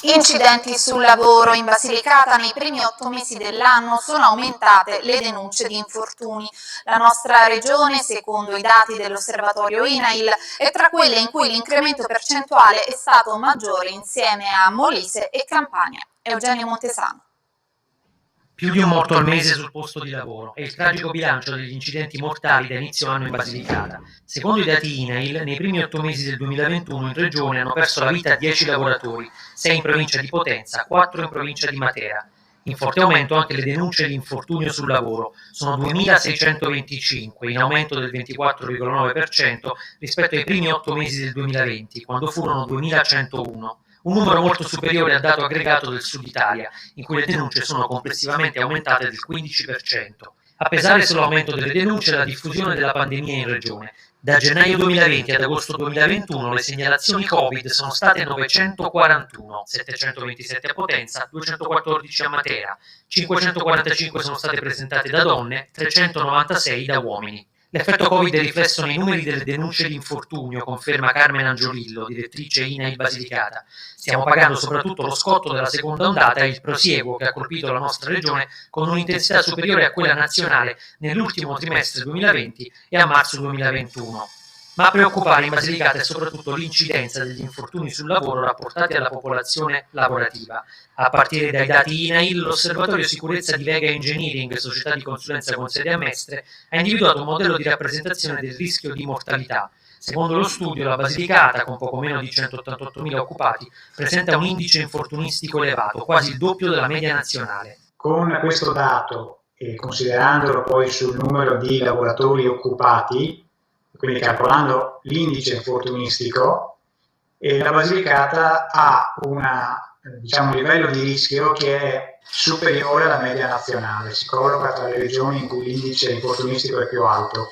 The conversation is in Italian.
Incidenti sul lavoro. In Basilicata nei primi 8 mesi dell'anno sono aumentate le denunce di infortuni. La nostra regione, secondo i dati dell'osservatorio INAIL, è tra quelle in cui l'incremento percentuale è stato maggiore insieme a Molise e Campania. Eugenio Montesano. Più di un morto al mese sul posto di lavoro è il tragico bilancio degli incidenti mortali da inizio anno in Basilicata. Secondo i dati INAIL, nei primi 8 mesi del 2021 in regione hanno perso la vita 10 lavoratori, 6 in provincia di Potenza, 4 in provincia di Matera. In forte aumento anche le denunce di infortunio sul lavoro, sono 2.625, in aumento del 24,9% rispetto ai primi 8 mesi del 2020, quando furono 2.101. Un numero molto superiore al dato aggregato del Sud Italia, in cui le denunce sono complessivamente aumentate del 15%. A pesare sull'aumento delle denunce la diffusione della pandemia in regione. Da gennaio 2020 ad agosto 2021 le segnalazioni Covid sono state 941, 727 a Potenza, 214 a Matera, 545 sono state presentate da donne, 396 da uomini. L'effetto Covid è riflesso nei numeri delle denunce di infortunio, conferma Carmen Angiolillo, direttrice INAIL Basilicata. Stiamo pagando soprattutto lo scotto della seconda ondata e il prosieguo che ha colpito la nostra regione con un'intensità superiore a quella nazionale nell'ultimo trimestre 2020 e a marzo 2021. Ma a preoccupare in Basilicata è soprattutto l'incidenza degli infortuni sul lavoro rapportati alla popolazione lavorativa. A partire dai dati INAIL, l'Osservatorio Sicurezza di Vega Engineering, società di consulenza con sede a Mestre, ha individuato un modello di rappresentazione del rischio di mortalità. Secondo lo studio, la Basilicata, con poco meno di 188.000 occupati, presenta un indice infortunistico elevato, quasi il doppio della media nazionale. Con questo dato, e considerandolo poi sul numero di lavoratori occupati, quindi calcolando l'indice infortunistico, la Basilicata ha un livello di rischio che è superiore alla media nazionale, si colloca tra le regioni in cui l'indice infortunistico è più alto.